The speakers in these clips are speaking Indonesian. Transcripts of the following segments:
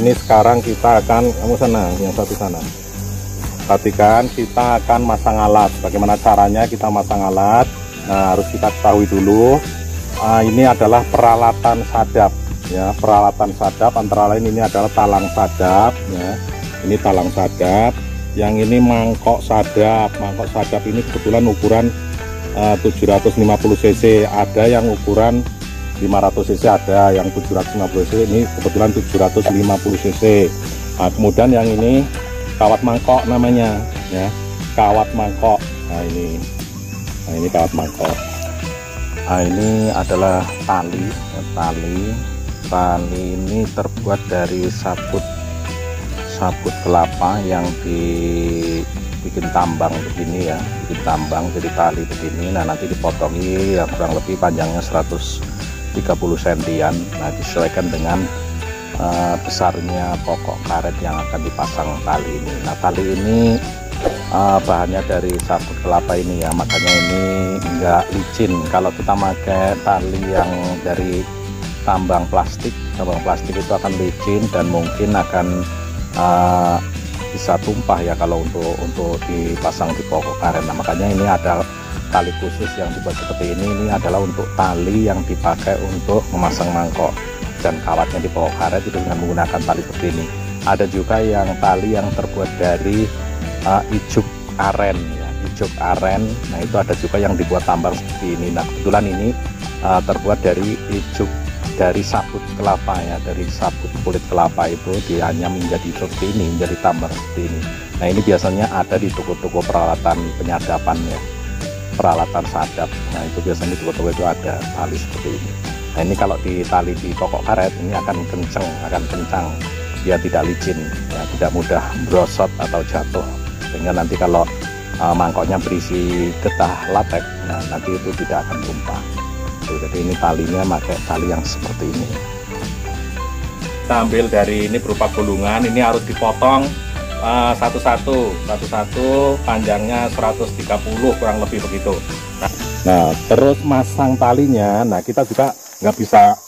ini sekarang kita akan, kamu sana, yang satu sana. Perhatikan, kita akan masang alat. Bagaimana caranya kita masang alat? Nah, harus kita ketahui dulu. Ini adalah peralatan sadap, ya. Peralatan sadap antara lain ini adalah talang sadap, ya. Ini talang sadap. Yang ini mangkok sadap. Mangkok sadap ini kebetulan ukuran 750 cc. Ada yang ukuran 500 cc, ada yang 750 cc. Ini kebetulan 750 cc. Nah, kemudian yang ini kawat mangkok namanya, ya, kawat mangkok. Nah ini kawat mangkok. Nah, ini adalah tali. Tali ini terbuat dari sabut kelapa yang dibikin tambang begini, ya, bikin tambang jadi tali begini. Nah, nanti dipotongi, ya, kurang lebih panjangnya 130 cm. Nah, disesuaikan dengan besarnya pokok karet yang akan dipasang tali ini. Nah, tali ini bahannya dari sabut kelapa ini, ya, makanya ini enggak licin. Kalau kita pakai tali yang dari tambang plastik itu akan licin dan mungkin akan bisa tumpah, ya, kalau untuk dipasang di pokok karet. Nah, makanya ini ada tali khusus yang dibuat seperti ini. Ini adalah untuk tali yang dipakai untuk memasang mangkok dan kawatnya di pokok karet itu dengan menggunakan tali seperti ini. Ada juga yang tali yang terbuat dari ijuk aren, ya, ijuk aren. Nah, itu ada juga yang dibuat tambang seperti ini. Nah, kebetulan ini terbuat dari ijuk dari sabut kelapa, ya, dari sabut kulit kelapa itu dianyam menjadi seperti ini, menjadi tambang seperti ini. Nah, ini biasanya ada di toko-toko peralatan penyadapan, ya, peralatan sadap. Nah, itu biasanya di toko-toko itu ada tali seperti ini. Nah, ini kalau ditali di pokok karet ini akan kencang, dia tidak licin, ya, tidak mudah brosot atau jatuh, sehingga nanti kalau mangkoknya berisi getah latex, nah, nanti itu tidak akan tumpah. Jadi ini talinya pakai tali yang seperti ini. Kita ambil dari ini berupa gulungan, ini harus dipotong satu-satu, panjangnya 130 kurang lebih begitu. Nah, terus masang talinya. Nah, kita juga nggak bisa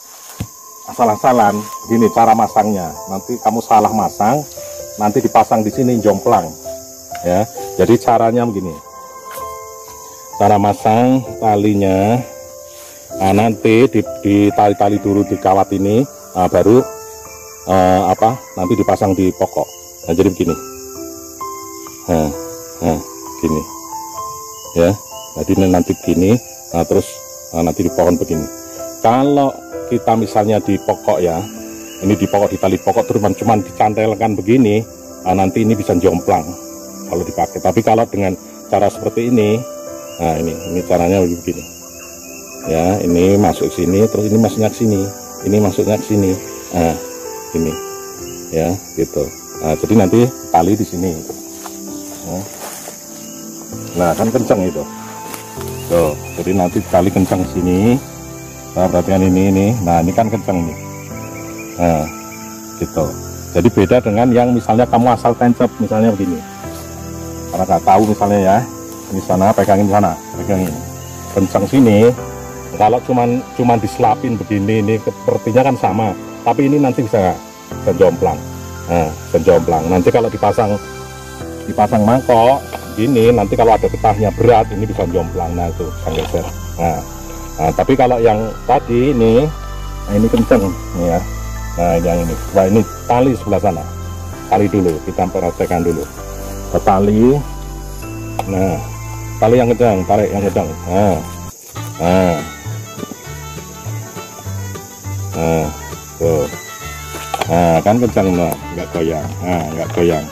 asal-asalan. Gini cara masangnya. Nanti kamu salah masang, nanti dipasang di sini jomplang, ya. Jadi caranya begini. Cara masang talinya. Nah, nanti di tali-tali dulu di kawat ini, baru nanti dipasang di pokok. Nah, jadi begini. Nah, gini, ya. Jadi nanti gini. Nah, terus nanti di pohon begini. Kalau kita misalnya di pokok, ya, ini di pokok, di tali pokok terus cuman dicantelkan begini, nanti ini bisa jomplang kalau dipakai. Tapi kalau dengan cara seperti ini, nah ini caranya begini, ya, ini masuk sini, terus ini masuknya ke sini, ini masuknya ke sini, nah ini, ya, gitu. Nah, jadi nanti tali di sini, nah kan kencang itu, tuh, jadi nanti tali kencang sini. Nah, perhatikan ini, nah ini kan kencang nih, nah gitu. Jadi beda dengan yang misalnya kamu asal tancap, misalnya begini, karena nggak tahu misalnya, ya, ini sana pegangin sana, pegangin kencang sini. Kalau cuman diselapin begini, ini sepertinya kan sama, tapi ini nanti bisa jomplang. Nah, jomplang. Nanti kalau dipasang mangkok gini, nanti kalau ada getahnya berat, ini bisa jomplang. Nah, itu bisa geser. Nah, tapi kalau yang tadi ini, nah ini kenceng, ya. Nah, yang ini, nah ini tali sebelah sana. Tali dulu, kita perhatikan dulu. Tali, nah, tali yang kencang, tarik yang kencang. Tuh. Nah, kan kencang, nah, nggak goyang, nggak goyang,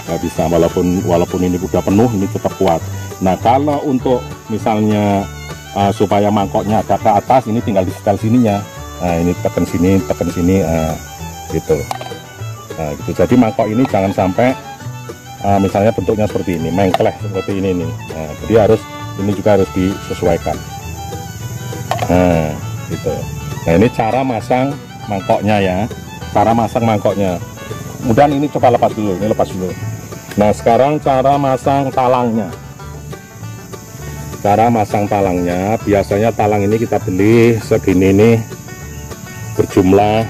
nggak bisa. Walaupun ini udah penuh, ini tetap kuat. Nah, kalau untuk misalnya supaya mangkoknya agak ke atas, ini tinggal di setel sininya. Nah, ini tekan sini, gitu. Nah, gitu. Jadi mangkok ini jangan sampai misalnya bentuknya seperti ini, mengkleh seperti ini nih. Nah, jadi ini juga harus disesuaikan. Nah, gitu. Nah, ini cara masang mangkoknya, ya. Cara masang mangkoknya. Kemudian ini coba lepas dulu, ini lepas dulu. Nah, sekarang cara masang talangnya. Cara masang talangnya, biasanya talang ini kita beli segini nih, berjumlah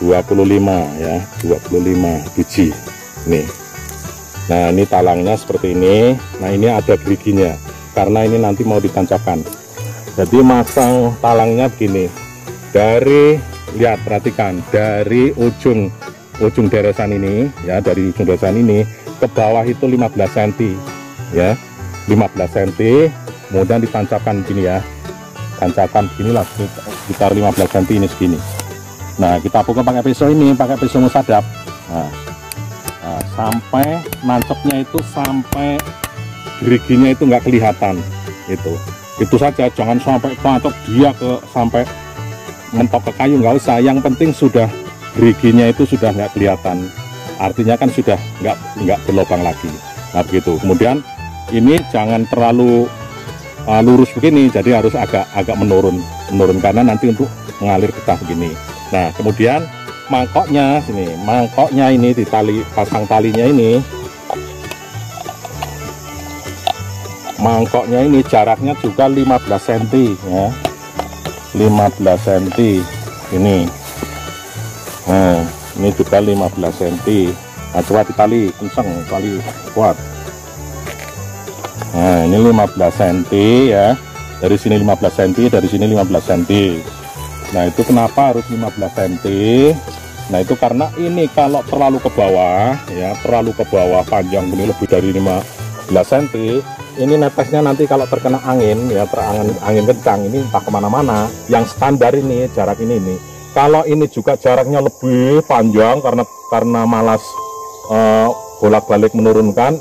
25 ya, 25 biji nih. Nah ini talangnya seperti ini. Nah ini ada geriginya karena ini nanti mau ditancapkan. Jadi masang talangnya begini, dari lihat, perhatikan dari ujung deresan ini ya, dari ujung deresan ini ke bawah itu 15 cm ya, 15 cm, kemudian ditancapkan begini ya, tancapkan beginilah sekitar 15 cm ini segini. Nah kita pukul pakai pisau ini, pakai pisau musadap. Nah, sampai nancapnya itu sampai geriginya itu nggak kelihatan, itu saja, jangan sampai tancap dia ke sampai mentok ke kayu, nggak usah. Yang penting sudah geriginya itu sudah nggak kelihatan, artinya kan sudah nggak berlubang lagi. Nah begitu. Kemudian ini jangan terlalu lurus begini, jadi harus agak menurun karena nanti untuk mengalir getah begini. Nah kemudian mangkoknya sini, mangkoknya ini ditali, pasang talinya ini, mangkoknya ini jaraknya juga 15 cm ya, 15 cm ini. Nah ini juga 15 cm. Nah coba ditali kenceng, tali kuat. Nah ini 15 cm ya, dari sini 15 cm, dari sini 15 cm. Nah itu kenapa harus 15 cm? Nah itu karena ini kalau terlalu ke bawah ya, terlalu ke bawah panjang ini lebih dari 15 cm, ini netesnya nanti kalau terkena angin ya, angin kencang ini entah kemana-mana. Yang standar ini jarak ini. Kalau ini juga jaraknya lebih panjang karena malas bolak-balik menurunkan.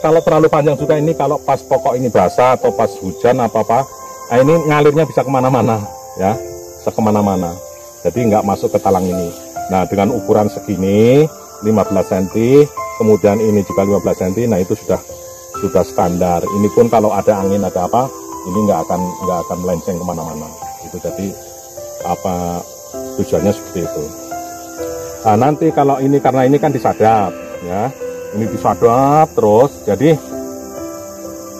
Kalau terlalu panjang juga ini, kalau pas pokok ini basah atau pas hujan apa-apa, nah ini ngalirnya bisa kemana-mana ya, bisa kemana-mana. Jadi nggak masuk ke talang ini. Nah dengan ukuran segini 15 cm, kemudian ini juga 15 cm, nah itu sudah standar. Ini pun kalau ada angin ada apa, ini nggak akan melenceng kemana-mana. Itu jadi apa tujuannya seperti itu. Nah nanti kalau ini, karena ini kan disadap ya, ini disadap terus, jadi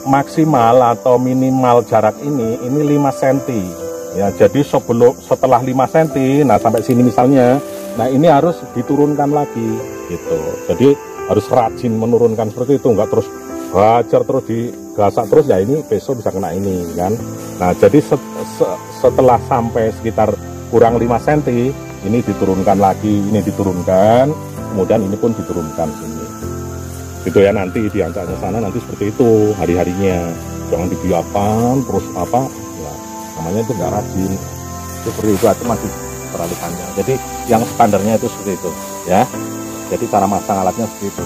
maksimal atau minimal jarak ini 5 cm ya. Jadi setelah 5 cm, nah sampai sini misalnya, nah ini harus diturunkan lagi gitu. Jadi harus rajin menurunkan seperti itu, enggak terus hajar terus digasak terus ya, ini besok bisa kena ini kan. Nah jadi setelah sampai sekitar kurang 5 cm, ini diturunkan lagi, ini diturunkan, kemudian ini pun diturunkan sini gitu ya. Nanti di ancaknya sana nanti seperti itu hari-harinya, jangan dibiarkan terus apa ya, namanya itu nggak rajin. Itu seperti itu, masih terlalu panjang. Jadi yang standarnya itu seperti itu ya. Jadi cara masang alatnya seperti itu.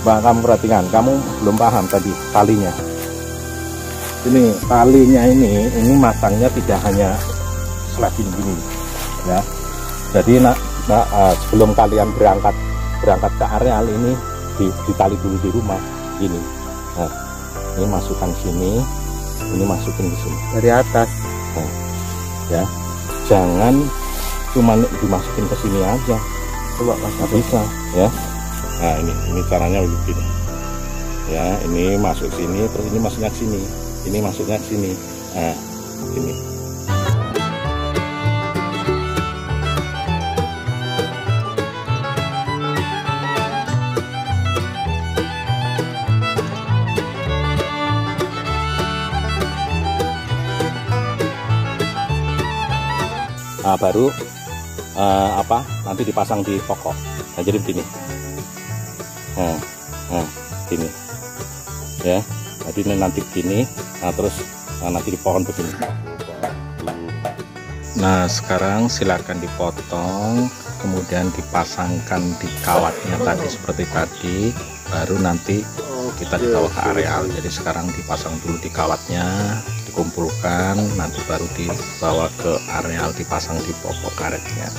Mbak, kamu perhatikan, kamu belum paham tadi talinya. Ini talinya ini masangnya tidak hanya slab gini ya. Jadi sebelum kalian berangkat ke areal ini, ditali dulu di rumah ini. Nah ini masukkan sini, ini masukin ke sini dari atas. Nah, ya jangan cuma dimasukin ke sini aja, coba nggak bisa ya. Nah ini caranya begini ya, ini masuk sini, terus ini masuknya ke sini, ini masuknya ke sini. Nah ini baru nanti dipasang di pokok. Nah jadi begini, nah gini ya, jadi nanti begini, nah terus nanti di pohon begini. Nah sekarang silakan dipotong, kemudian dipasangkan di kawatnya tadi seperti tadi, baru nanti kita dibawa ke areal. Jadi sekarang dipasang dulu di kawatnya, dikumpulkan, nanti baru dibawa ke areal, dipasang di pokok karetnya.